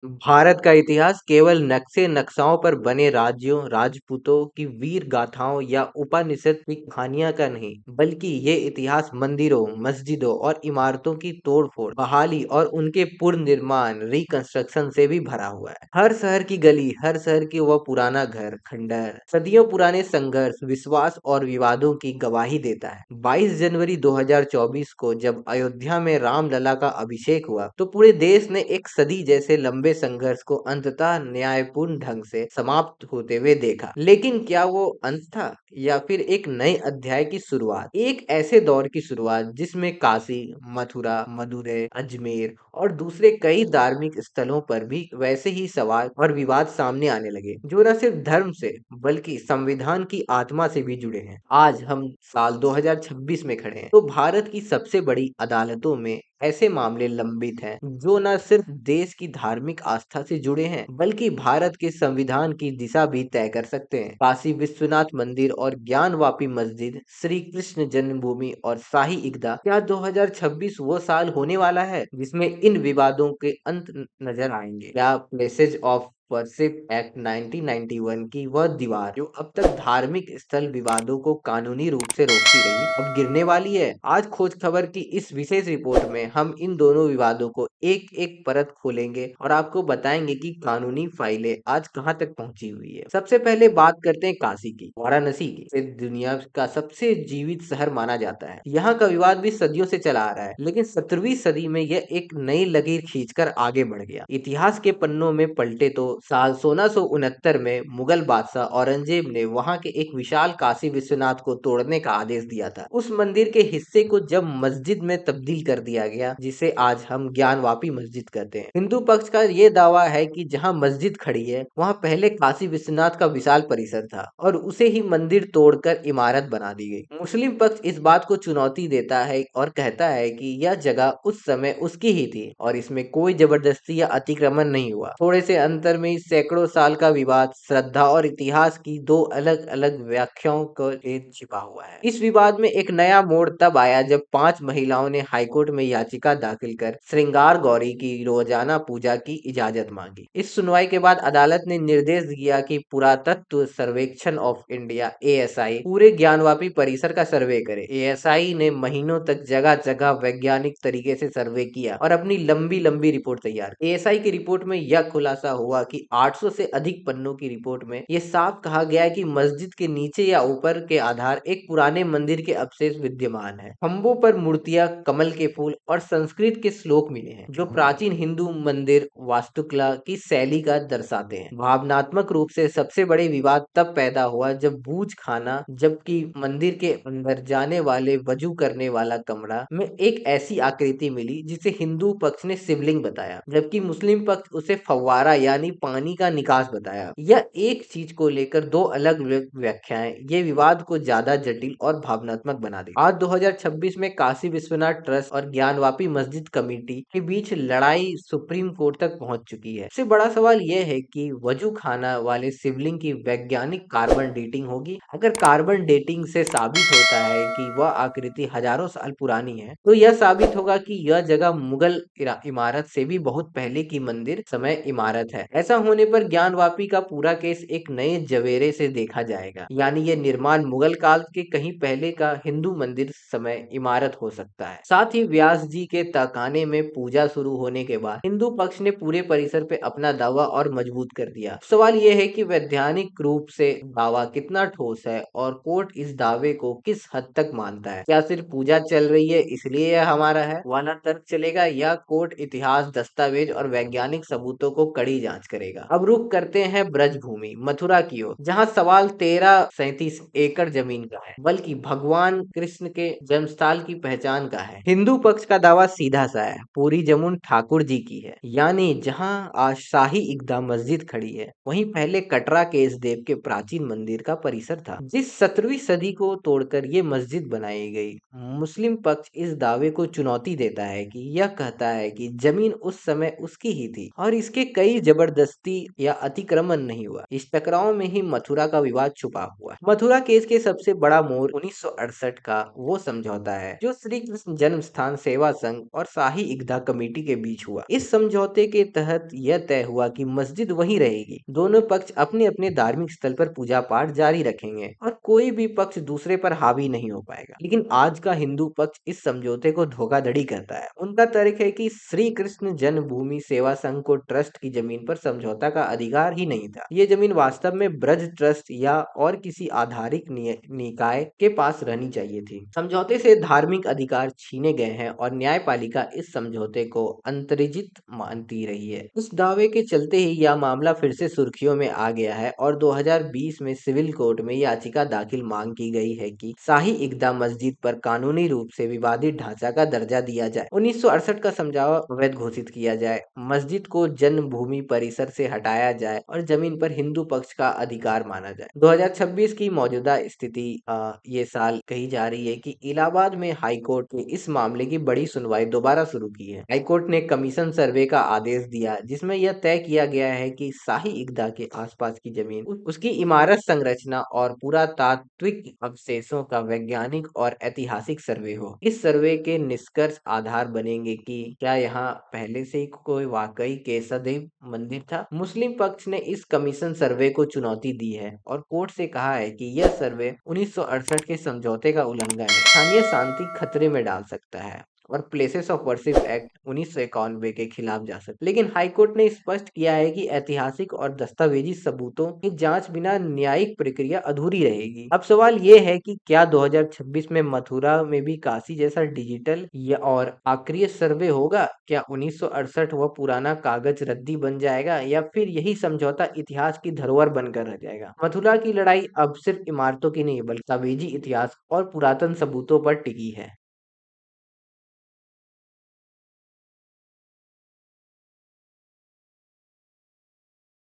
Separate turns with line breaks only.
भारत का इतिहास केवल नक्शे नक्शाओं पर बने राज्यों, राजपूतों की वीर गाथाओं या उपनिषद की कहानियां का नहीं, बल्कि ये इतिहास मंदिरों, मस्जिदों और इमारतों की तोड़फोड़, बहाली और उनके पुनर्निर्माण, रिकंस्ट्रक्शन से भी भरा हुआ है। हर शहर की गली, हर शहर की वह पुराना घर, खंडहर, सदियों पुराने संघर्ष, विश्वास और विवादों की गवाही देता है। 22 जनवरी 2024 को जब अयोध्या में रामलला का अभिषेक हुआ, तो पूरे देश ने एक सदी जैसे लंबे संघर्ष को अंततः न्यायपूर्ण ढंग से समाप्त होते हुए देखा। लेकिन क्या वो अंत था या फिर एक नए अध्याय की शुरुआत? एक ऐसे दौर की शुरुआत जिसमें काशी, मथुरा, मदुरै, अजमेर और दूसरे कई धार्मिक स्थलों पर भी वैसे ही सवाल और विवाद सामने आने लगे, जो न सिर्फ धर्म से बल्कि संविधान की आत्मा से भी जुड़े हैं। आज हम साल 2026 में खड़े हैं, तो भारत की सबसे बड़ी अदालतों में ऐसे मामले लंबित हैं जो न सिर्फ देश की धार्मिक आस्था से जुड़े हैं, बल्कि भारत के संविधान की दिशा भी तय कर सकते हैं। काशी विश्वनाथ मंदिर और ज्ञानवापी मस्जिद, श्री कृष्ण जन्मभूमि और शाही ईदगाह, क्या 2026 वो साल होने वाला है जिसमें इन विवादों के अंत नजर आएंगे? क्या प्लेसेज ऑफ वर्शिप एक्ट 1991 की वह दीवार जो अब तक धार्मिक स्थल विवादों को कानूनी रूप से रोकती रही, अब गिरने वाली है? आज खोज खबर की इस विशेष रिपोर्ट में हम इन दोनों विवादों को एक एक परत खोलेंगे और आपको बताएंगे कि कानूनी फाइलें आज कहां तक पहुंची हुई है। सबसे पहले बात करते हैं काशी की, वाराणसी की। इसे दुनिया का सबसे जीवित शहर माना जाता है। यहाँ का विवाद भी सदियों से चला आ रहा है, लेकिन 17वीं सदी में यह एक नई लकीर खींचकर आगे बढ़ गया। इतिहास के पन्नों में पलटे तो साल 1669 में मुगल बादशाह औरंगजेब ने वहां के एक विशाल काशी विश्वनाथ को तोड़ने का आदेश दिया था। उस मंदिर के हिस्से को जब मस्जिद में तब्दील कर दिया गया, जिसे आज हम ज्ञानवापी मस्जिद कहते हैं। हिंदू पक्ष का ये दावा है कि जहां मस्जिद खड़ी है, वहां पहले काशी विश्वनाथ का विशाल परिसर था और उसे ही मंदिर तोड़कर इमारत बना दी गई। मुस्लिम पक्ष इस बात को चुनौती देता है और कहता है कि यह जगह उस समय उसकी ही थी और इसमें कोई जबरदस्ती या अतिक्रमण नहीं हुआ। थोड़े से अंतर में ही सैकड़ों साल का विवाद, श्रद्धा और इतिहास की दो अलग अलग व्याख्याओं को छिपा हुआ है। इस विवाद में एक नया मोड़ तब आया जब 5 महिलाओं ने हाईकोर्ट में याचिका दाखिल कर श्रृंगार गौरी की रोजाना पूजा की इजाजत मांगी। इस सुनवाई के बाद अदालत ने निर्देश दिया कि पुरातत्व सर्वेक्षण ऑफ इंडिया (एएसआई) पूरे ज्ञानवापी परिसर का सर्वे करे। एएसआई ने महीनों तक जगह जगह वैज्ञानिक तरीके से सर्वे किया और अपनी लंबी लंबी रिपोर्ट तैयार की। एएसआई की रिपोर्ट में यह खुलासा हुआ कि 800 से अधिक पन्नों की रिपोर्ट में यह साफ कहा गया है कि मस्जिद के नीचे या ऊपर के आधार एक पुराने मंदिर के अवशेष विद्यमान है। खंभों पर मूर्तियां, कमल के फूल और संस्कृत के श्लोक मिले हैं, जो प्राचीन हिंदू मंदिर वास्तुकला की शैली का दर्शाते हैं। भावनात्मक रूप से सबसे बड़े विवाद तब पैदा हुआ जब बूझ खाना, जबकि मंदिर के अंदर जाने वाले वजू करने वाला कमरा में एक ऐसी आकृति मिली जिसे हिंदू पक्ष ने शिवलिंग बताया, जबकि मुस्लिम पक्ष उसे फव्वारा यानी पानी का निकास बताया। यह एक चीज को लेकर दो अलग व्याख्याएं ये विवाद को ज्यादा जटिल और भावनात्मक बना दी। आज 2026 में काशी विश्वनाथ ट्रस्ट और ज्ञानवापी मस्जिद कमेटी के बीच लड़ाई सुप्रीम कोर्ट तक पहुंच चुकी है। सबसे बड़ा सवाल यह है कि वजू खाना वाले शिवलिंग की वैज्ञानिक कार्बन डेटिंग होगी। अगर कार्बन डेटिंग से साबित होता है कि वह आकृति हजारों साल पुरानी है, तो यह साबित होगा कि यह जगह मुगल इमारत से भी बहुत पहले की मंदिर समय इमारत है। ऐसा होने पर ज्ञानवापी का पूरा केस एक नए जवेरे से देखा जाएगा, यानी यह निर्माण मुगल काल के कहीं पहले का हिंदू मंदिर समय इमारत हो सकता है। साथ ही व्यास जी के ताकाने में पूजा शुरू होने के बाद हिंदू पक्ष ने पूरे परिसर पे अपना दावा और मजबूत कर दिया। सवाल यह है कि वैधानिक रूप से दावा कितना ठोस है और कोर्ट इस दावे को किस हद तक मानता है। क्या सिर्फ पूजा चल रही है इसलिए यह हमारा है वाला तर्क चलेगा, या कोर्ट इतिहास, दस्तावेज और वैज्ञानिक सबूतों को कड़ी जांच करेगा? अब रुक करते हैं ब्रजभूमि मथुरा की ओर, जहां सवाल 1337 एकड़ जमीन का है, बल्कि भगवान कृष्ण के जन्मस्थल की पहचान का है। हिंदू पक्ष का दावा सीधा सा है, पूरी जमीन ठाकुर जी की है, यानी जहां आज शाही ईदगाह मस्जिद खड़ी है, वहीं पहले कटरा केस देव के प्राचीन मंदिर का परिसर था, जिस 17वीं सदी को तोड़कर ये मस्जिद बनाई गई। मुस्लिम पक्ष इस दावे को चुनौती देता है कि यह कहता है कि जमीन उस समय उसकी ही थी और इसके कई जबरदस्ती जबरदस्ती या अतिक्रमण नहीं हुआ। इस टकराव में ही मथुरा का विवाद छुपा हुआ है। मथुरा केस के सबसे बड़ा मोड़ 1968 का वो समझौता है जो श्री कृष्ण जन्म स्थान सेवा संघ और शाही ईदगाह कमेटी के बीच हुआ। इस समझौते के तहत यह तय हुआ कि मस्जिद वहीं रहेगी, दोनों पक्ष अपने अपने धार्मिक स्थल पर पूजा पाठ जारी रखेंगे और कोई भी पक्ष दूसरे पर हावी नहीं हो पाएगा। लेकिन आज का हिंदू पक्ष इस समझौते को धोखाधड़ी करता है। उनका तर्क है कि श्री कृष्ण जन्मभूमि सेवा संघ को ट्रस्ट की जमीन पर समझौता का अधिकार ही नहीं था। ये जमीन वास्तव में ब्रज ट्रस्ट या और किसी आधारिक निकाय के पास रहनी चाहिए थी। समझौते से धार्मिक अधिकार छीने गए हैं और न्यायपालिका इस समझौते को अंतर्जित मानती रही है। इस दावे के चलते ही यह मामला फिर से सुर्खियों में आ गया है और 2020 में सिविल कोर्ट में याचिका दाखिल मांग की गई है कि शाही ईदगाह मस्जिद पर कानूनी रूप से विवादित ढांचा का दर्जा दिया जाए, 1968 का समझौता अवैध घोषित किया जाए, मस्जिद को जन्मभूमि परिसर से हटाया जाए और जमीन पर हिंदू पक्ष का अधिकार माना जाए। 2026 की मौजूदा स्थिति ये साल कही जा रही है कि इलाहाबाद में हाईकोर्ट ने इस मामले की बड़ी सुनवाई दोबारा शुरू की है। हाईकोर्ट ने कमीशन सर्वे का आदेश दिया जिसमें यह तय किया गया है कि शाही ईदगाह के आसपास की जमीन, उसकी इमारत संरचना और पुरातात्विक अवशेषों का वैज्ञानिक और ऐतिहासिक सर्वे हो। इस सर्वे के निष्कर्ष आधार बनेंगे कि क्या यहाँ पहले से ही कोई वाकई केसदेव मंदिर था। मुस्लिम पक्ष ने इस कमीशन सर्वे को चुनौती दी है और कोर्ट से कहा है कि यह सर्वे 1968 के समझौते का उल्लंघन है, स्थानीय शांति खतरे में डाल सकता है और प्लेसेस ऑफ वर्शिप एक्ट 1991 के खिलाफ जा सकता है। लेकिन हाईकोर्ट ने स्पष्ट किया है कि ऐतिहासिक और दस्तावेजी सबूतों की जांच बिना न्यायिक प्रक्रिया अधूरी रहेगी। अब सवाल ये है कि क्या 2026 में मथुरा में भी काशी जैसा डिजिटल या और आक्रिय सर्वे होगा? क्या 1968 वह पुराना कागज रद्दी बन जाएगा या फिर यही समझौता इतिहास की धरोहर बनकर रह जाएगा? मथुरा की लड़ाई अब सिर्फ इमारतों की नहीं बल्कि दस्तावेजी इतिहास और पुरातन सबूतों पर टिकी है।